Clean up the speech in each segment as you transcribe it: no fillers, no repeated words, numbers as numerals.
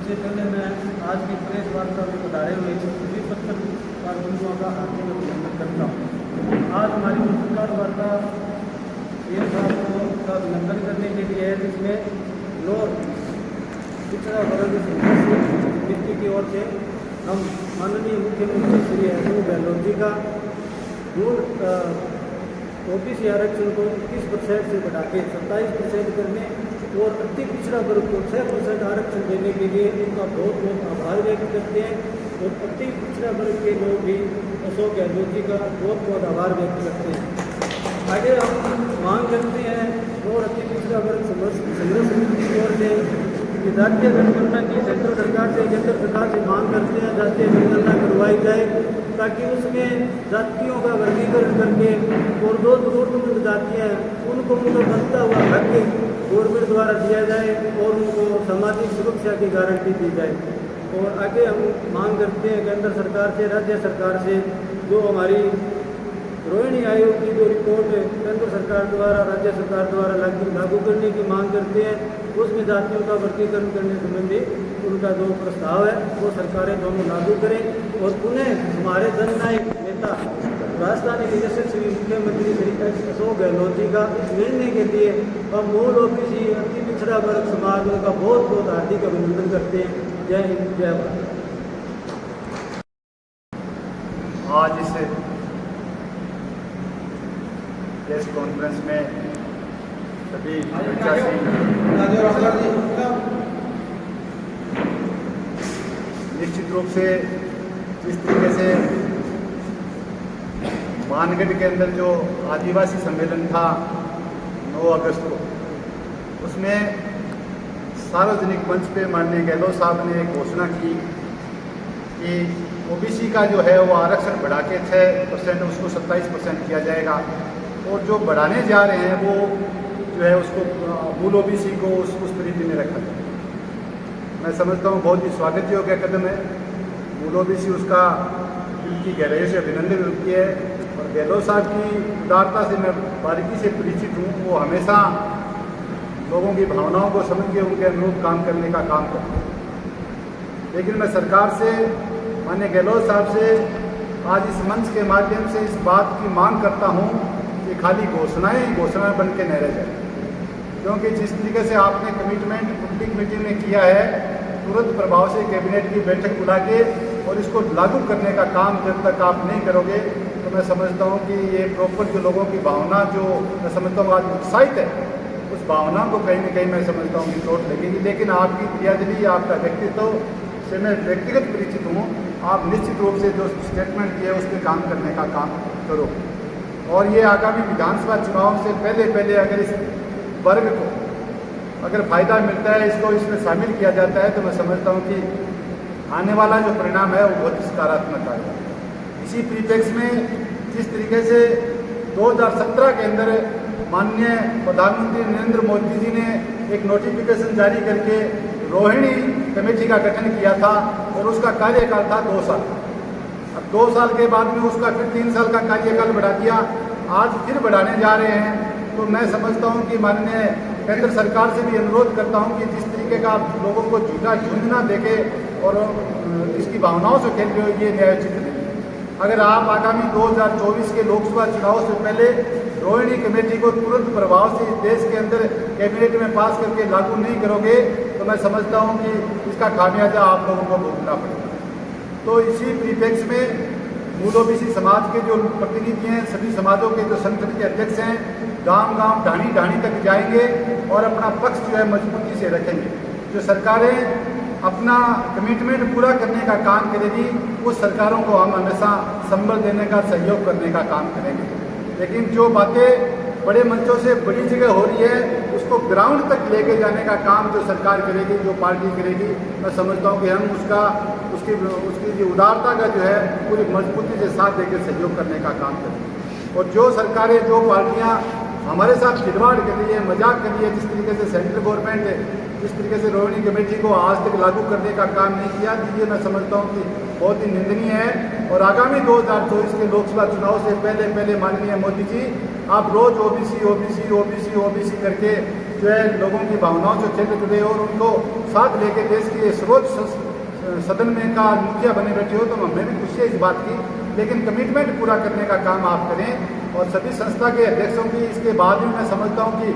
सबसे पहले मैं आज की प्रेस वार्ता में बताए हुए सभी पत्रकार बंधुओं का हार्दिक अभिनंदन करता हूँ। आज हमारी पत्रकार वार्ता ये बात का अभिनंदन करने के लिए है जिसमें लोग पिछड़ा वर्ग समिति की ओर से हम माननीय मुख्यमंत्री श्री अशोक गहलोत जी का ओबीसी आरक्षण को 21% से बढ़ा के 27% करने और अति पिछड़ा वर्ग को 6% आरक्षण देने के लिए उनका बहुत बहुत आभार व्यक्त करते हैं और अति पिछड़ा वर्ग के लोग भी अशोक गहलोत जी का बहुत बहुत आभार व्यक्त करते हैं। आगे हम मांग करते हैं और अति पिछड़ा वर्ग संघर्ष समिति की ओर से जातीय जनगणना की सेंट्रल सरकार से केंद्र सरकार से मांग करते हैं जातीय जनगणना करवाई जाए ताकि उसमें जातियों का वर्गीकरण करके और जो जरूरतमंद जातियाँ हैं उनको उनका बनता हुआ भाग्य गवर्नमेंट द्वारा दिया जाए और उनको सामाजिक सुरक्षा की गारंटी दी जाए। और आगे हम मांग करते हैं केंद्र सरकार से राज्य सरकार से जो हमारी रोहिणी आयोग की जो रिपोर्ट केंद्र सरकार द्वारा राज्य सरकार द्वारा लागू करने की मांग करते हैं उसमें जातियों का वर्गीकरण करने संबंधी उनका जो प्रस्ताव है वो सरकारें दोनों लागू करें और उन्हें हमारे जननायक नेता राजधानी के यशस्वी मुख्यमंत्री श्री अशोक गहलोत जी का इस निर्णय के लिए हम मूल ओबीसी अति पिछड़ा वर्ग समाज उनका बहुत बहुत हार्दिक अभिनंदन करते हैं। जय हिंद जय भारत। आज इस प्रेस कॉन्फ्रेंस में सभी निश्चित रूप से जिस तरीके से मानगढ़ के अंदर जो आदिवासी सम्मेलन था 9 अगस्त को उसमें सार्वजनिक मंच पे माननीय गहलोत साहब ने एक घोषणा की कि ओबीसी का जो है वो आरक्षण बढ़ा के 6% उसको 27% किया जाएगा और जो बढ़ाने जा रहे हैं वो जो है उसको मूल ओबीसी को उस तरीके में रखा जाए। मैं समझता हूँ बहुत ही स्वागत योग्य कदम है। मूल ओबीसी उसका दिल की गहराई से अभिनंदन करती है और गहलोत साहब की उदारता से मैं बारीकी से परिचित हूँ। वो हमेशा लोगों की भावनाओं को समझ के उनके अनुरूप काम करने का काम करते हैं। लेकिन मैं सरकार से माननीय गहलोत साहब से आज इस मंच के माध्यम से इस बात की मांग करता हूँ कि खाली घोषणाएं बन के न रह जाए, क्योंकि जिस तरीके से आपने कमिटमेंट पब्लिक मीटिंग में किया है तुरंत प्रभाव से कैबिनेट की बैठक बुला के और इसको लागू करने का काम जब तक आप नहीं करोगे तो मैं समझता हूँ कि ये प्रॉपर जो लोगों की भावना जो मैं समझता हूँ आज उत्साहित है उस भावना को कहीं ना कहीं मैं समझता हूँ कि चोट लगेगी। लेकिन आपकी क्रियादली आपका व्यक्तित्व से मैं व्यक्तिगत परिचित हूँ। आप निश्चित रूप से जो स्टेटमेंट किए उस पर काम करने का काम करो और ये आगामी विधानसभा चुनाव से पहले अगर इस वर्ग को अगर फायदा मिलता है इसको इसमें शामिल किया जाता है तो मैं समझता हूँ कि आने वाला जो परिणाम है वो बहुत सकारात्मक आएगा। इसी परिप्रेक्ष्य में जिस तरीके से 2017 के अंदर माननीय प्रधानमंत्री नरेंद्र मोदी जी ने एक नोटिफिकेशन जारी करके रोहिणी कमेटी का गठन किया था और उसका कार्यकाल था 2 साल। अब 2 साल के बाद में उसका फिर 3 साल का कार्यकाल बढ़ा दिया, आज फिर बढ़ाने जा रहे हैं। तो मैं समझता हूं कि माननीय केंद्र सरकार से भी अनुरोध करता हूं कि जिस तरीके का आप लोगों को झूठा झुंझ ना देके और इसकी भावनाओं से खेल रहे हो ये न्यायोचित नहीं। अगर आप आगामी 2024 के लोकसभा चुनाव से पहले रोहिणी कमेटी को तुरंत प्रभाव से इस देश के अंदर कैबिनेट में पास करके लागू नहीं करोगे तो मैं समझता हूं कि इसका खामियाजा आप लोगों को भुगतना पड़ेगा। तो इसी परिप्रेक्ष्य में मूल ओबीसी समाज के जो प्रतिनिधि हैं सभी समाजों के जो संगठन के अध्यक्ष हैं गांव-गांव ढाणी तक जाएंगे और अपना पक्ष जो है मजबूती से रखेंगे। जो सरकारें अपना कमिटमेंट पूरा करने का काम करेगी उस सरकारों को हम हमेशा संबल देने का सहयोग करने का काम करेंगे। लेकिन जो बातें बड़े मंचों से बड़ी जगह हो रही है उसको ग्राउंड तक लेके जाने का काम जो सरकार करेगी जो पार्टी करेगी मैं समझता हूँ कि हम उसकी जो उदारता का जो है पूरी मजबूती से साथ देकर सहयोग करने का काम करेंगे। और जो सरकारें जो पार्टियाँ हमारे साथ खिलवाड़ कर रही है मजाक कर रही है जिस तरीके से सेंट्रल गवर्नमेंट जिस तरीके से रोहिणी कमेटी को आज तक लागू करने का काम नहीं किया ये मैं समझता हूँ कि बहुत ही निंदनीय है। और आगामी 2024 के लोकसभा चुनाव से पहले माननीय मोदी जी आप रोज ओबीसी करके जो है लोगों की भावनाओं से खेल जुड़े और उनको साथ लेके देश की सर्वोच्च सदन में का मुखिया बने बैठे हो, तो हमें भी खुशी है इस बात की। लेकिन कमिटमेंट पूरा करने का काम आप करें और सभी संस्था के अध्यक्षों की इसके बाद भी मैं समझता हूँ कि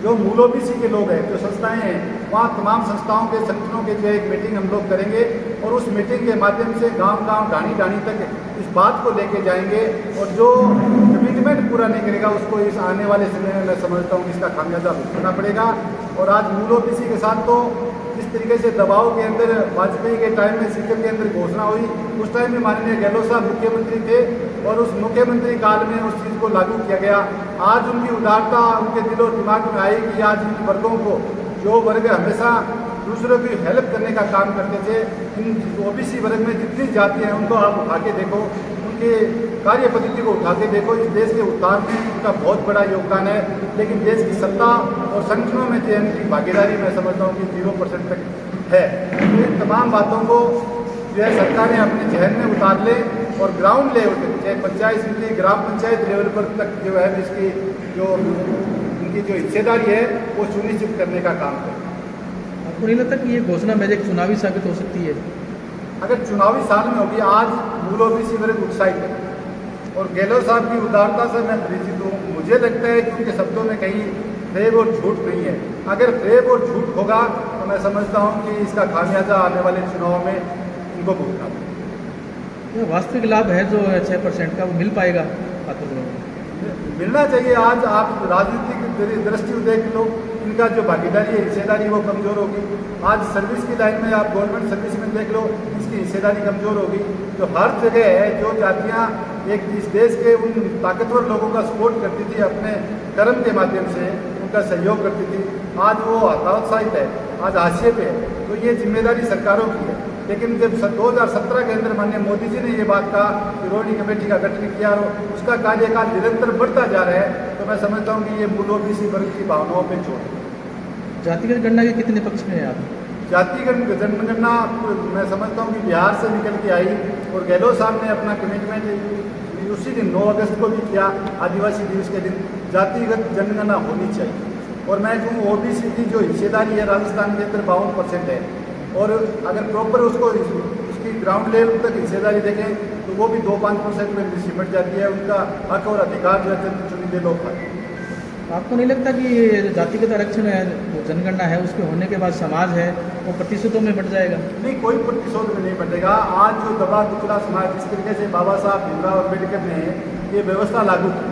जो मूल ओबीसी के लोग हैं, जो संस्थाएं हैं, वहाँ तमाम संस्थाओं के संगठनों के जो एक मीटिंग हम लोग करेंगे और उस मीटिंग के माध्यम से गांव-गांव, ढाणी-ढाणी तक इस बात को लेके जाएंगे और जो कमिटमेंट पूरा नहीं करेगा उसको इस आने वाले समय में मैं समझता हूँ कि इसका खामियाजा भुगतना पड़ेगा। और आज मूल ओबीसी के साथ तो जिस तरीके से दबाव के अंदर वाजपेयी के टाइम में सीकर के अंदर घोषणा हुई, उस टाइम में माननीय गहलोत साहब मुख्यमंत्री थे और उस मुख्यमंत्री काल में उस चीज़ को लागू किया गया। आज उनकी उदारता उनके दिल और दिमाग में आई कि आज इन वर्गों को, जो वर्ग हमेशा दूसरों की हेल्प करने का काम करते थे, इन ओबीसी वर्ग में जितनी जाति हैं उनको आप उठा के देखो, उनके कार्य पद्धति को उठा के देखो, इस देश के उत्थान में उनका बहुत बड़ा योगदान है। लेकिन देश की सत्ता और संगठनों में जो इनकी भागीदारी मैं समझता हूँ कि 0% तक है। तो इन तमाम बातों को जो है सरकारें अपने जहन में उतार ले और ग्राउंड लेवल पर, चाहे पंचायत समिति, ग्राम पंचायत लेवल पर तक जो है इसकी जो उनकी जो हिस्सेदारी है वो सुनिश्चित करने का काम करें। आपको नहीं लगता कि ये घोषणा महज एक चुनावी साबित हो सकती है? अगर चुनावी साल में होगी, आज मूल ओबीसी वर्ग उत्साहित है और गहलोत साहब की उदारता से मैं परिचित हूँ। मुझे लगता है कि उनके शब्दों में कहीं फेब और झूठ नहीं है। अगर फेब और झूठ होगा तो मैं समझता हूँ कि इसका खामियाजा आने वाले चुनाव में इनको भुगतना पड़ेगा। वास्तविक लाभ है जो 6% का, वो मिल पाएगा पात्र लोगों को? मिलना चाहिए। आज आप राजनीतिक दृष्टि देख लो, इनका जो भागीदारी है, हिस्सेदारी, वो कमज़ोर होगी। आज सर्विस की लाइन में आप गवर्नमेंट सर्विस में देख लो, इसकी हिस्सेदारी कमज़ोर होगी। तो हर जगह है जो जातियाँ एक इस देश के उन ताकतवर लोगों का सपोर्ट करती थी, अपने कर्म के माध्यम से उनका सहयोग करती थी, आज वो हतोत्साहित है, आज हाशिए पे है। तो ये जिम्मेदारी सरकारों की है। लेकिन जब 2017 के अंदर माननीय मोदी जी ने ये बात कहा कि रोहिणी कमेटी का गठन किया और उसका कार्यकाल निरंतर बढ़ता जा रहा है, तो मैं समझता हूँ कि ये मूल ओबीसी वर्ग की भावनाओं पर छोड़। जातिगत गणना के कितने पक्ष में है आप? जातिगत जनगणना मैं समझता हूँ कि बिहार से निकल के आई और गहलोत साहब ने अपना कमिटमेंट उसी दिन 9 अगस्त को भी किया, आदिवासी दिवस के दिन जातिगत जनगणना होनी चाहिए। और मैं कहूँ ओबीसी की जो हिस्सेदारी है राजस्थान के अंदर 52% है और अगर प्रॉपर उसको उसकी ग्राउंड लेवल तक हिस्सेदारी देखें तो वो भी 2-5% में सिमट जाती है। उनका हक और अधिकार जो है चुनिंदे लोग पाते हैं। आपको नहीं लगता कि ये जातिगत आरक्षण है, जो जनगणना है, उसके होने के बाद समाज है वो प्रतिशतों में बढ़ जाएगा? नहीं, कोई प्रतिशत में नहीं बढ़ेगा। आज जो दबा कुचला समाज, जिस तरीके से बाबा साहब भीमराव अम्बेडकर ने ये व्यवस्था लागू की,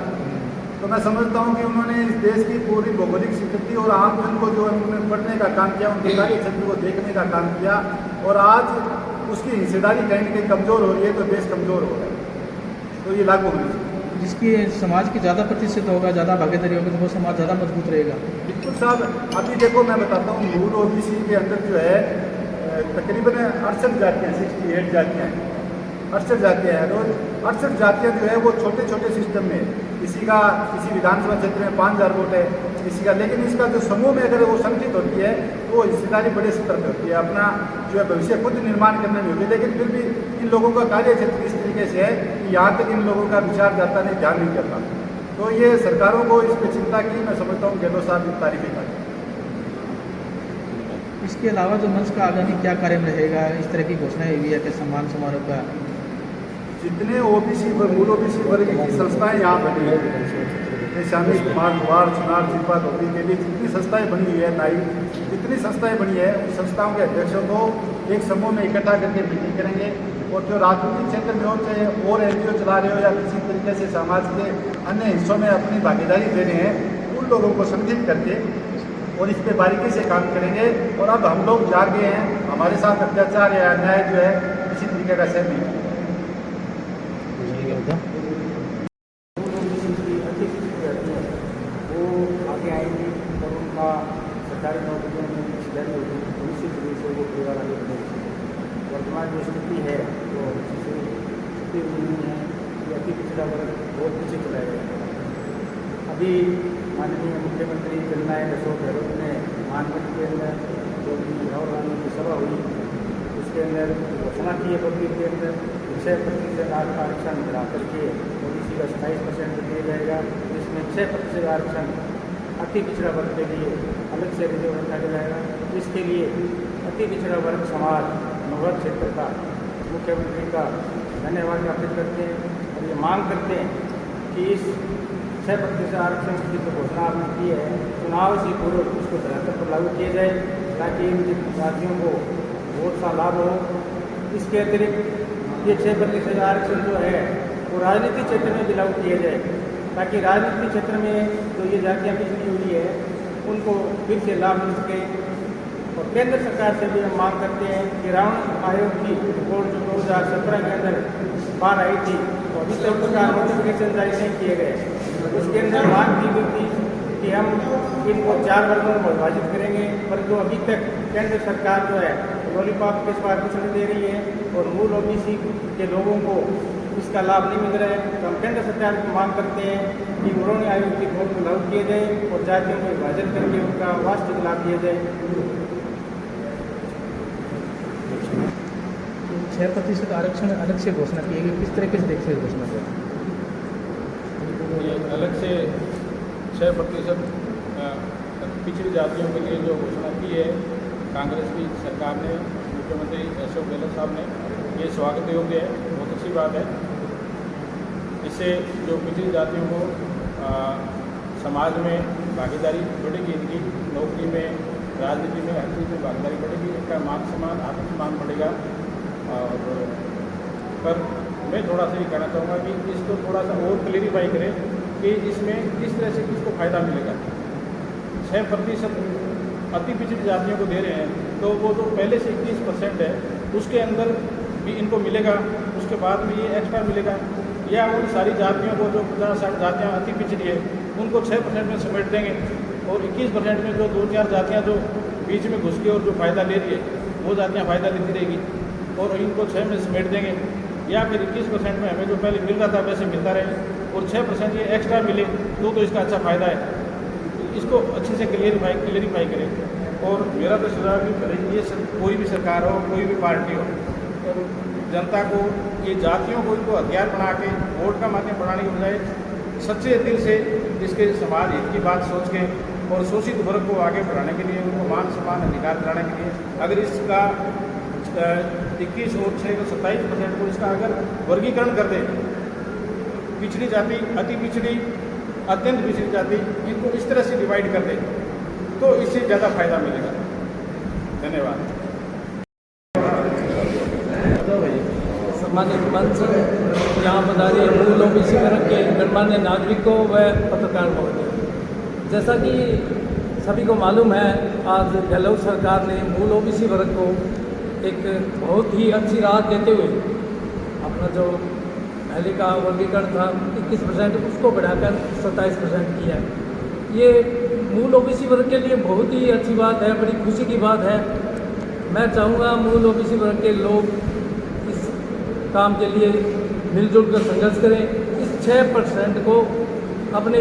तो मैं समझता हूँ कि उन्होंने इस देश की पूरी भौगोलिक स्थिति और आम जन को जो उन्होंने पढ़ने का काम किया, उनके कार्य क्षेत्र को देखने का काम किया और आज उसकी हिस्सेदारी कहीं न कहीं कमज़ोर हो रही है, तो देश कमज़ोर हो रहा है। तो ये लागू होनी चाहिए। जिसकी समाज की ज़्यादा प्रतिशत होगा, ज़्यादा भागीदारी होगी, तो वो समाज ज़्यादा मजबूत रहेगा। बिल्कुल साहब। अभी देखो मैं बताता हूँ, मूल ओबीसी के अंदर जो है तकरीबन 68 जातियाँ, 68 जातियाँ हैं, 68 जातियाँ हैं। रोज 68 जातियाँ जो है वो छोटे छोटे सिस्टम में, किसी का किसी विधानसभा क्षेत्र में 5000 वोट है, किसी का, लेकिन इसका जो समूह में अगर वो संगठित होती है तो वो हिस्सेदारी बड़े स्तर पर होती है, अपना जो है भविष्य खुद निर्माण करने में होती है। लेकिन फिर भी इन लोगों का कार्य क्षेत्र इस तरीके से है कि यहाँ तक इन लोगों का विचार जाता नहीं, ध्यान नहीं करता। तो ये सरकारों को इस पर चिंता की मैं समझता हूँ गहलोत साहब की तारीफी कर। इसके अलावा जो मंच का आगामी क्या कार्य रहेगा? इस तरह की घोषणाएं हुई है कि सम्मान समारोह का जितने ओबीसी मूल ओबीसी वर्ग की संस्थाएं यहाँ बनी है, शामिल कुमार द्वार, चुनार, जिपा, धोबी के लिए जितनी संस्थाएं बनी हुई है, नाई, जितनी संस्थाएं बनी है, उन संस्थाओं के अध्यक्षों को एक समूह में इकट्ठा करके मीटिंग करेंगे और जो राजनीतिक क्षेत्र में हो, चाहे और एनजीओ चला रहे हो या किसी तरीके से समाज के अन्य हिस्सों में अपनी भागीदारी दे रहे हैं, उन लोगों को संगठित करके और इस पर बारीकी से काम करेंगे। और अब हम लोग जागे हैं, हमारे साथ अत्याचार या अन्याय जो है किसी तरीके का सहन नहीं किया। वो आगे आएंगे और उनका सरकारी नौकरियों में हिस्सेदारी होगी, निश्चित रूप से वो परिवार आगे बढ़ेगी। वर्तमान जो स्थिति है वो स्थिति नहीं है कि अति पिछड़ा वर्ग बहुत पीछे चला गया। अभी माननीय मुख्यमंत्री जननायक अशोक गहलोत ने मानगढ़ के अंदर जो राहुल गांधी की सभा हुई उसके अंदर घोषणा की है पब्लिक के अंदर 6% आरक्षण बढ़ा करके ओबीसी का 27% दिया जाएगा, जिसमें 6% आरक्षण अति पिछड़ा वर्ग के लिए अलग से रिजर्व रखा जाएगा। इसके लिए अति पिछड़ा वर्ग समाज नवगढ़ क्षेत्र का मुख्यमंत्री का धन्यवाद ज्ञापित करते हैं और ये मांग करते हैं कि इस 6% आरक्षण की जो घोषणा आपने की है, चुनाव से पूर्व उसको धरातल पर लागू किया जाए ताकि इन जातियों को बहुत सा लाभ हो। इसके अतिरिक्त ये 6% आरक्षण जो है वो राजनीतिक क्षेत्र में भी लागू किया जाए ताकि राजनीतिक क्षेत्र में जो ये जातियाँ पिछड़ी हुई है उनको फिर से लाभ मिल सके। और केंद्र सरकार से भी हम मांग करते हैं कि रावण आयोग की रिपोर्ट जो 2017 के अंदर बाहर आई थी तो अभी तक उसका नोटिफिकेशन जारी नहीं किए गए। उसके अंदर मांग की गई थी कि हम इनको 4 वर्गों में विभाजित करेंगे, परंतु अभी तक केंद्र सरकार जो है लॉलीपॉप के स्वाद पिछड़ दे रही है और मूल ओबीसी के लोगों को इसका लाभ नहीं मिल रहा है। तो हम केंद्र सरकार की मांग करते हैं कि उन्होंने आयोग की रिपोर्ट को लागू किया जाए और जातियों को विभाजन करके उनका वास्तविक लाभ दिया जाए। 6% आरक्षण अलग से घोषणा की गई, किस तरीके से देखते हैं घोषणा को? ये अलग से 6% पिछड़ी जातियों के लिए जो घोषणा की है कांग्रेस की सरकार ने, मुख्यमंत्री अशोक गहलोत साहब ने, ये स्वागत योग्य है, बहुत अच्छी बात है। इससे जो पिछड़ी जातियों को समाज में भागीदारी बढ़ेगी, इनकी नौकरी में, राजनीति में, हर चीज़ में भागीदारी बढ़ेगी, इनका मान सम्मान, आत्मसम्मान बढ़ेगा। और पर मैं थोड़ा सा ये कहना चाहूँगा कि इसको थोड़ा सा और क्लेरिफाई करें कि इसमें किस तरह से किसको फ़ायदा मिलेगा। 6% अति पिछड़ी जातियों को दे रहे हैं तो वो जो पहले से 21% है उसके अंदर भी इनको मिलेगा, उसके बाद में ये एक्स्ट्रा मिलेगा, या उन सारी जातियों को जो 50-60 जातियाँ अति पिछड़ी है उनको 6% में समेट देंगे और 21% में जो 2-4 जातियाँ जो बीच में घुस के और जो फ़ायदा ले रही है वो जातियाँ फ़ायदा लेती रहेगी और इनको 6 में समेट देंगे, या फिर 21% में हमें जो पहले मिल रहा था वैसे मिलता रहे और 6% ये एक्स्ट्रा मिले तो इसका अच्छा फ़ायदा है। इसको अच्छे से क्लियरिफाई करें। और मेरा तो सुझाव भी करें, ये कोई भी सरकार हो, कोई भी पार्टी हो, और जनता को ये जातियों को इनको हथियार बना के वोट का माध्यम बढ़ाने के बजाय सच्चे दिल से इसके समाज हित की बात सोच के और शोषित वर्ग को आगे बढ़ाने के लिए, उनको मान सम्मान अधिकार दिलाने के लिए अगर इसका 21 और 6 को 27% को इसका अगर वर्गीकरण कर दे, पिछड़ी जाति, अति पिछड़ी, अत्यंत पिछड़ी जाति, इनको इस तरह से डिवाइड कर दे तो इससे ज़्यादा फायदा मिलेगा। धन्यवाद। सामाजिक मंच यहाँ पधारे मूल ओबीसी वर्ग के गणमान्य नागरिकों व पत्रकार महोदय, जैसा कि सभी को मालूम है, आज गहलोत सरकार ने मूल ओबीसी वर्ग को एक बहुत ही अच्छी राहत देते हुए अपना जो पहले का वर्गीकरण था 21% उसको बढ़ाकर 27% किया। ये मूल ओबीसी वर्ग के लिए बहुत ही अच्छी बात है, बड़ी खुशी की बात है। मैं चाहूँगा मूल ओबीसी वर्ग के लोग इस काम के लिए मिलजुल कर संघर्ष करें, इस 6% को अपने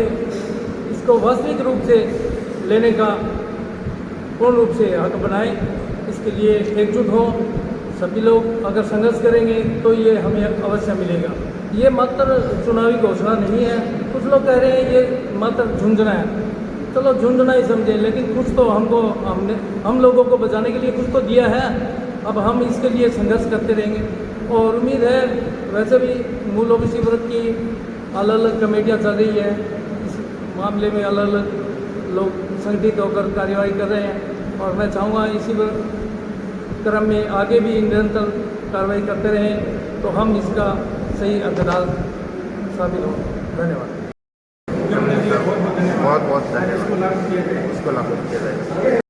इसको वास्तविक रूप से लेने का पूर्ण रूप से हक बनाएं। इसके लिए एकजुट हों, सभी लोग अगर संघर्ष करेंगे तो ये हमें अवश्य मिलेगा। ये मात्र चुनावी घोषणा नहीं है। कुछ लोग कह रहे हैं ये मात्र झुंझुना है, चलो झुंझुना ही समझें, लेकिन कुछ तो हम लोगों को बचाने के लिए कुछ तो दिया है। अब हम इसके लिए संघर्ष करते रहेंगे और उम्मीद है, वैसे भी मूल ओबीसी वर्ग की अलग अलग कमेटियाँ चल रही है, इस मामले में अलग अलग लोग संगठित होकर कार्यवाही कर रहे हैं और मैं चाहूँगा इसी क्रम में आगे भी निरंतर कार्रवाई करते रहें तो हम इसका सही हकदार साबित हों। धन्यवाद। बहुत बहुत धन्यवाद। उसको लागू किया जाएगा।